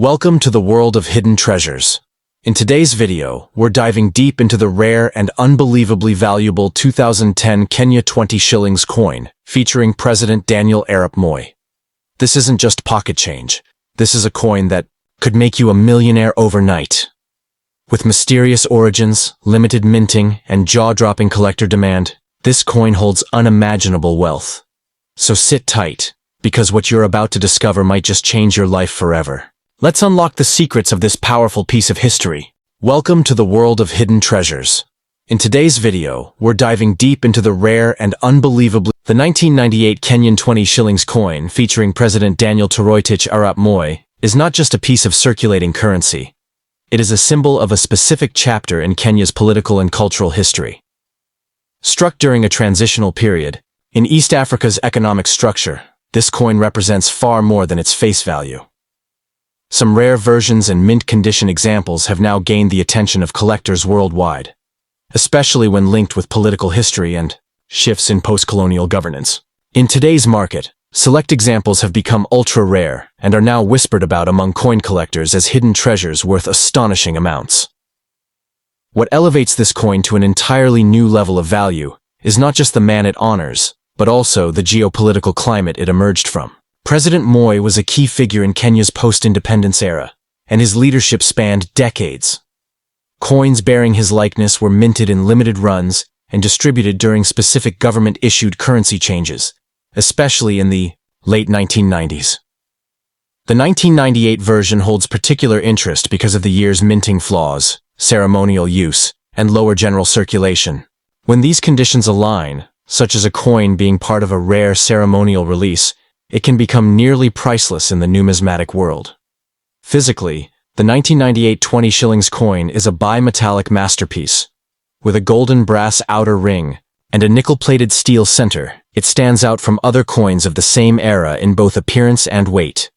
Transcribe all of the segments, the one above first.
Welcome to the world of hidden treasures. In today's video, we're diving deep into the rare and unbelievably valuable 2010 Kenya 20 shillings coin, featuring President Daniel Arap Moi. This isn't just pocket change. This is a coin that could make you a millionaire overnight. With mysterious origins, limited minting, and jaw-dropping collector demand, this coin holds unimaginable wealth. So sit tight, because what you're about to discover might just change your life forever. Let's unlock the secrets of this powerful piece of history. Welcome to the world of hidden treasures. In today's video, we're diving deep into the rare and unbelievably the 1998 Kenyan 20 shillings coin featuring President Daniel Arap Moi is not just a piece of circulating currency. It is a symbol of a specific chapter in Kenya's political and cultural history. Struck during a transitional period, in East Africa's economic structure, this coin represents far more than its face value. Some rare versions and mint condition examples have now gained the attention of collectors worldwide, especially when linked with political history and shifts in post-colonial governance. In today's market, select examples have become ultra-rare and are now whispered about among coin collectors as hidden treasures worth astonishing amounts. What elevates this coin to an entirely new level of value is not just the man it honors, but also the geopolitical climate it emerged from. President Moi was a key figure in Kenya's post-independence era, and his leadership spanned decades. Coins bearing his likeness were minted in limited runs and distributed during specific government-issued currency changes, especially in the late 1990s. The 1998 version holds particular interest because of the year's minting flaws, ceremonial use, and lower general circulation. When these conditions align, such as a coin being part of a rare ceremonial release, it can become nearly priceless in the numismatic world. Physically, the 1998 20 shillings coin is a bimetallic masterpiece. With a golden brass outer ring and a nickel-plated steel center, it stands out from other coins of the same era in both appearance and weight.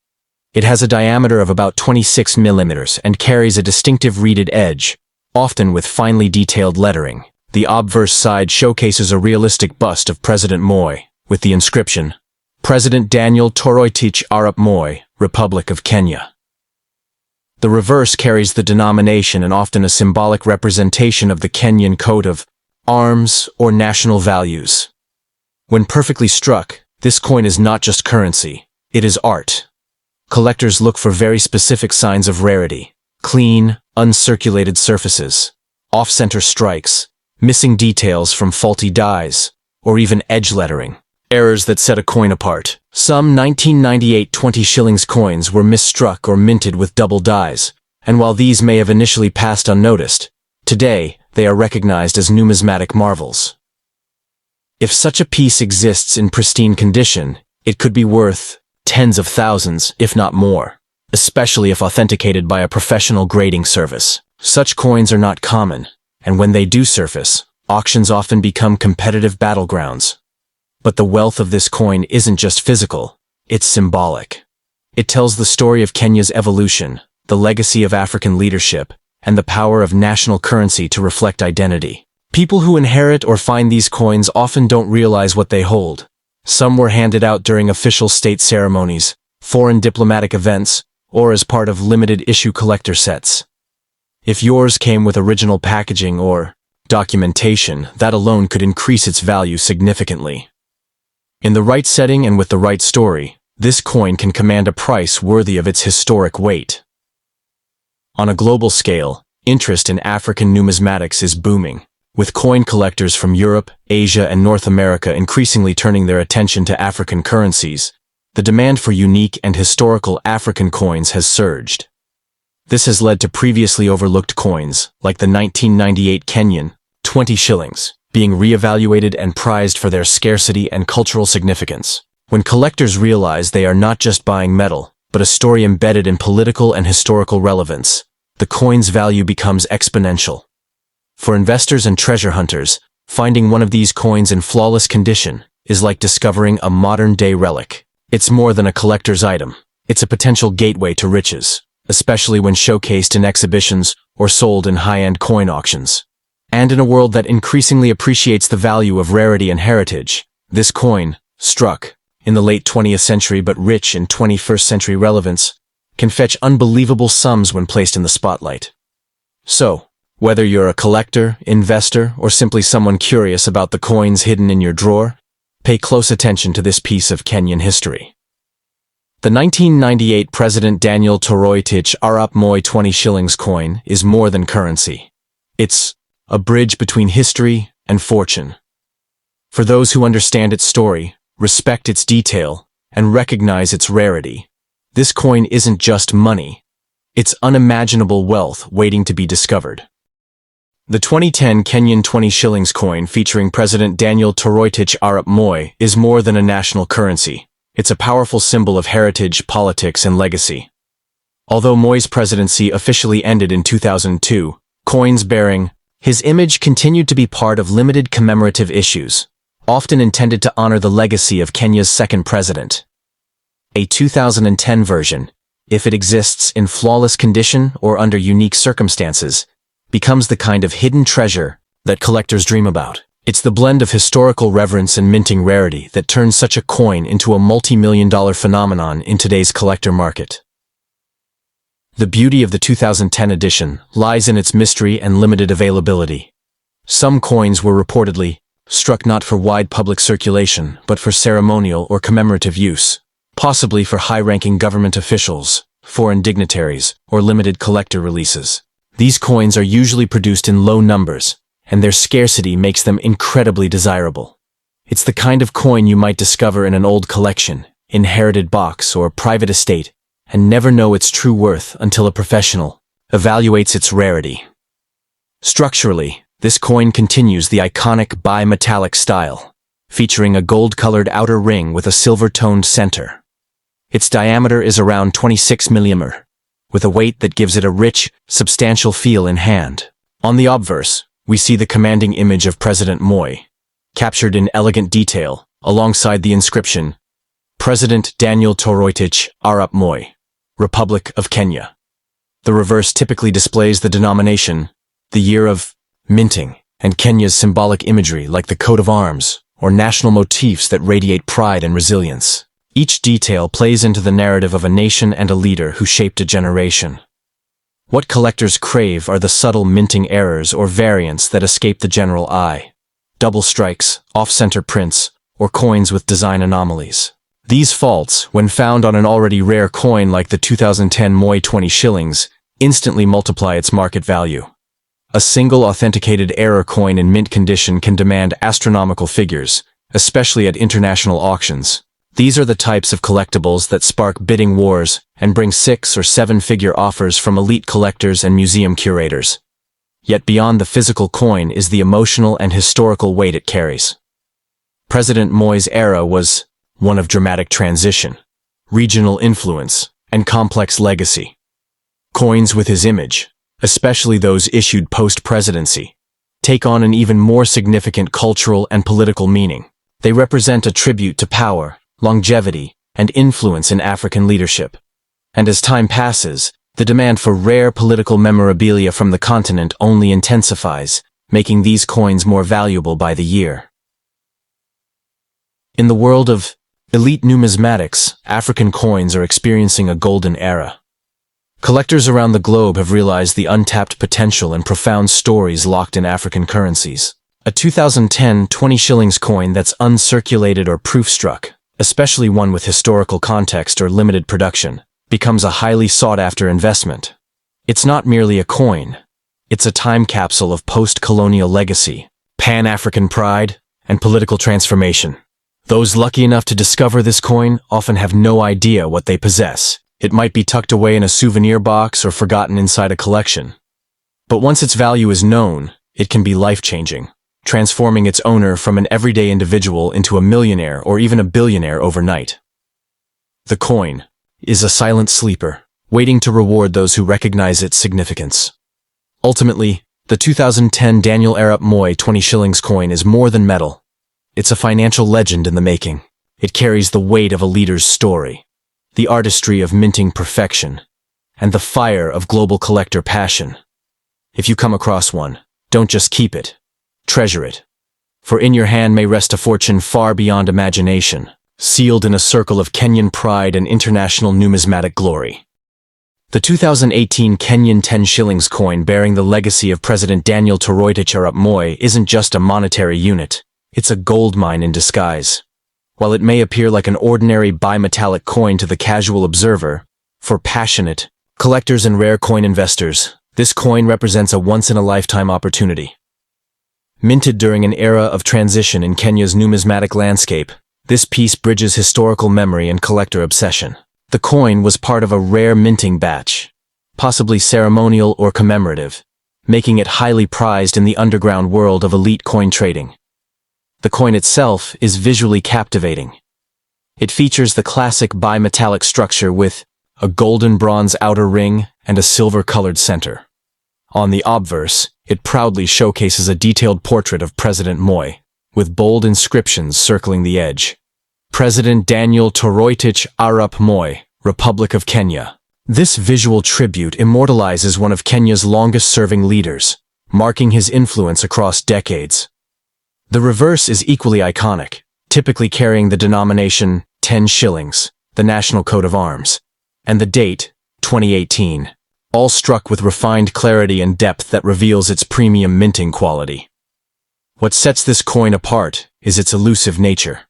It has a diameter of about 26 millimeters and carries a distinctive reeded edge, often with finely detailed lettering. The obverse side showcases a realistic bust of President Moi, with the inscription, President Daniel Arap Moi, Republic of Kenya. The reverse carries the denomination and often a symbolic representation of the Kenyan coat of arms or national values. When perfectly struck, this coin is not just currency, it is art. Collectors look for very specific signs of rarity: clean, uncirculated surfaces, off-center strikes, missing details from faulty dies, or even edge lettering. Errors that set a coin apart. Some 1998 20 shillings coins were misstruck or minted with double dies, and while these may have initially passed unnoticed, today they are recognized as numismatic marvels. If such a piece exists in pristine condition, it could be worth tens of thousands, if not more, especially if authenticated by a professional grading service. Such coins are not common, and when they do surface, auctions often become competitive battlegrounds. But the wealth of this coin isn't just physical, it's symbolic. It tells the story of Kenya's evolution, the legacy of African leadership, and the power of national currency to reflect identity. People who inherit or find these coins often don't realize what they hold. Some were handed out during official state ceremonies, foreign diplomatic events, or as part of limited-issue collector sets. If yours came with original packaging or documentation, that alone could increase its value significantly. In the right setting and with the right story, this coin can command a price worthy of its historic weight. On a global scale, interest in African numismatics is booming, with coin collectors from Europe, Asia, and North America increasingly turning their attention to African currencies. The demand for unique and historical African coins has surged. This has led to previously overlooked coins, like the 1998 Kenyan 20 shillings, being reevaluated and prized for their scarcity and cultural significance. When collectors realize they are not just buying metal, but a story embedded in political and historical relevance, the coin's value becomes exponential. For investors and treasure hunters, finding one of these coins in flawless condition is like discovering a modern-day relic. It's more than a collector's item. It's a potential gateway to riches, especially when showcased in exhibitions or sold in high-end coin auctions. And in a world that increasingly appreciates the value of rarity and heritage, this coin, struck in the late 20th century but rich in 21st century relevance, can fetch unbelievable sums when placed in the spotlight. So, whether you're a collector, investor, or simply someone curious about the coins hidden in your drawer, pay close attention to this piece of Kenyan history. The 1998 President Daniel Toroitich Arap Moi 20 shillings coin is more than currency. It's a bridge between history and fortune. For those who understand its story, respect its detail, and recognize its rarity, this coin isn't just money. It's unimaginable wealth waiting to be discovered. The 2010 Kenyan 20 shillings coin featuring President Daniel Toroitich Arap Moi is more than a national currency. It's a powerful symbol of heritage, politics, and legacy. Although Moi's presidency officially ended in 2002, coins bearing his image continued to be part of limited commemorative issues, often intended to honor the legacy of Kenya's second president. A 2010 version, if it exists in flawless condition or under unique circumstances, becomes the kind of hidden treasure that collectors dream about. It's the blend of historical reverence and minting rarity that turns such a coin into a multi-million-dollar phenomenon in today's collector market. The beauty of the 2010 edition lies in its mystery and limited availability. Some coins were reportedly struck not for wide public circulation, but for ceremonial or commemorative use, possibly for high-ranking government officials, foreign dignitaries, or limited collector releases. These coins are usually produced in low numbers, and their scarcity makes them incredibly desirable. It's the kind of coin you might discover in an old collection, inherited box, or private estate, and never know its true worth until a professional evaluates its rarity. Structurally, this coin continues the iconic bimetallic style, featuring a gold-colored outer ring with a silver-toned center. Its diameter is around 26 mm, with a weight that gives it a rich, substantial feel in hand. On the obverse, we see the commanding image of President Moi, captured in elegant detail, alongside the inscription, President Daniel Toroitich Arap Moi, Republic of Kenya. The reverse typically displays the denomination, the year of minting, and Kenya's symbolic imagery like the coat of arms, or national motifs that radiate pride and resilience. Each detail plays into the narrative of a nation and a leader who shaped a generation. What collectors crave are the subtle minting errors or variants that escape the general eye. Double strikes, off-center prints, or coins with design anomalies. These faults, when found on an already rare coin like the 2010 Moi 20 shillings, instantly multiply its market value. A single authenticated error coin in mint condition can demand astronomical figures, especially at international auctions. These are the types of collectibles that spark bidding wars and bring 6- or 7-figure offers from elite collectors and museum curators. Yet beyond the physical coin is the emotional and historical weight it carries. President Moi's era was one of dramatic transition, regional influence, and complex legacy. Coins with his image, especially those issued post-presidency, take on an even more significant cultural and political meaning. They represent a tribute to power, longevity, and influence in African leadership. And as time passes, the demand for rare political memorabilia from the continent only intensifies, making these coins more valuable by the year. In the world of elite numismatics, African coins are experiencing a golden era. Collectors around the globe have realized the untapped potential and profound stories locked in African currencies. A 2010 20 shillings coin that's uncirculated or proof-struck, especially one with historical context or limited production, becomes a highly sought-after investment. It's not merely a coin. It's a time capsule of post-colonial legacy, Pan-African pride, and political transformation. Those lucky enough to discover this coin often have no idea what they possess. It might be tucked away in a souvenir box or forgotten inside a collection. But once its value is known, it can be life-changing, transforming its owner from an everyday individual into a millionaire or even a billionaire overnight. The coin is a silent sleeper, waiting to reward those who recognize its significance. Ultimately, the 2010 Daniel Arap Moi 20 shillings coin is more than metal. It's a financial legend in the making. It carries the weight of a leader's story, the artistry of minting perfection, and the fire of global collector passion. If you come across one, don't just keep it. Treasure it. For in your hand may rest a fortune far beyond imagination, sealed in a circle of Kenyan pride and international numismatic glory. The 2018 Kenyan 10 shillings coin bearing the legacy of President Daniel Toroitich Arap Moi isn't just a monetary unit. It's a gold mine in disguise. While it may appear like an ordinary bimetallic coin to the casual observer, for passionate collectors and rare coin investors, this coin represents a once-in-a-lifetime opportunity. Minted during an era of transition in Kenya's numismatic landscape, this piece bridges historical memory and collector obsession. The coin was part of a rare minting batch, possibly ceremonial or commemorative, making it highly prized in the underground world of elite coin trading. The coin itself is visually captivating. It features the classic bimetallic structure with a golden bronze outer ring and a silver-colored center. On the obverse, it proudly showcases a detailed portrait of President Moi, with bold inscriptions circling the edge. President Daniel Toroitich Arap Moi, Republic of Kenya. This visual tribute immortalizes one of Kenya's longest-serving leaders, marking his influence across decades. The reverse is equally iconic, typically carrying the denomination 10 shillings, the national coat of arms, and the date, 2018, all struck with refined clarity and depth that reveals its premium minting quality. What sets this coin apart is its elusive nature.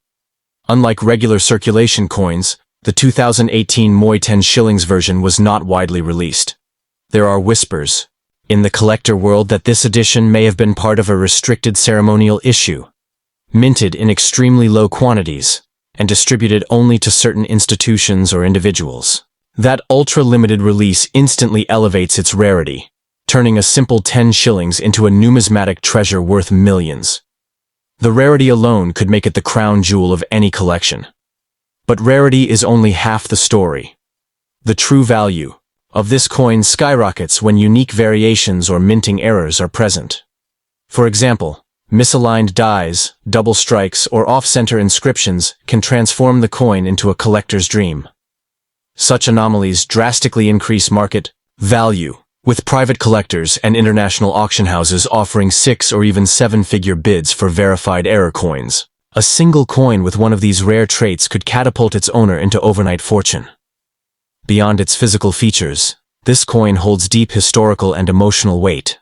Unlike regular circulation coins, the 2018 Moi 10 shillings version was not widely released. There are whispers in the collector world that this edition may have been part of a restricted ceremonial issue, minted in extremely low quantities, and distributed only to certain institutions or individuals. That ultra-limited release instantly elevates its rarity, turning a simple 10 shillings into a numismatic treasure worth millions. The rarity alone could make it the crown jewel of any collection. But rarity is only half the story. The true value of this coin skyrockets when unique variations or minting errors are present. For example, misaligned dies, double strikes, or off-center inscriptions can transform the coin into a collector's dream. Such anomalies drastically increase market value, with private collectors and international auction houses offering 6- or even 7-figure bids for verified error coins. A single coin with one of these rare traits could catapult its owner into overnight fortune. Beyond its physical features, this coin holds deep historical and emotional weight.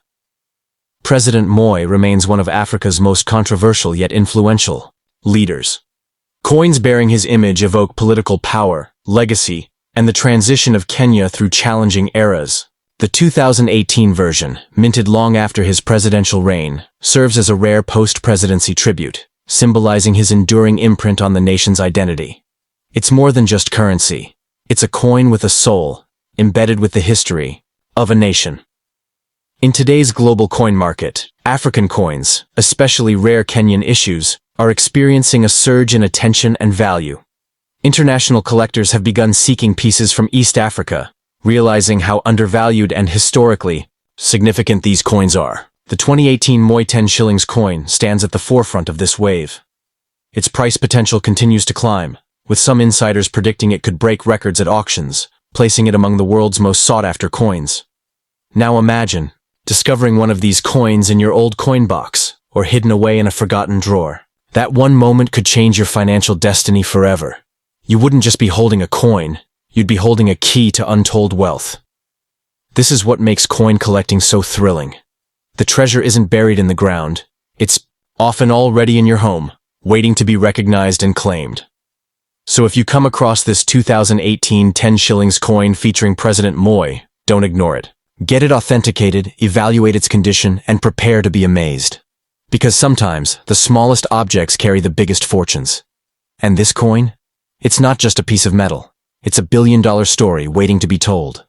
President Moi remains one of Africa's most controversial yet influential leaders. Coins bearing his image evoke political power, legacy, and the transition of Kenya through challenging eras. The 2018 version, minted long after his presidential reign, serves as a rare post-presidency tribute, symbolizing his enduring imprint on the nation's identity. It's more than just currency. It's a coin with a soul, embedded with the history of a nation. In today's global coin market, African coins, especially rare Kenyan issues, are experiencing a surge in attention and value. International collectors have begun seeking pieces from East Africa, realizing how undervalued and historically significant these coins are. The 2018 Moi 10 shillings coin stands at the forefront of this wave. Its price potential continues to climb, with some insiders predicting it could break records at auctions, placing it among the world's most sought-after coins. Now imagine discovering one of these coins in your old coin box, or hidden away in a forgotten drawer. That one moment could change your financial destiny forever. You wouldn't just be holding a coin, you'd be holding a key to untold wealth. This is what makes coin collecting so thrilling. The treasure isn't buried in the ground. It's often already in your home, waiting to be recognized and claimed. So if you come across this 2018 10 shillings coin featuring President Moi, don't ignore it. Get it authenticated, evaluate its condition, and prepare to be amazed. Because sometimes, the smallest objects carry the biggest fortunes. And this coin? It's not just a piece of metal. It's a billion-dollar story waiting to be told.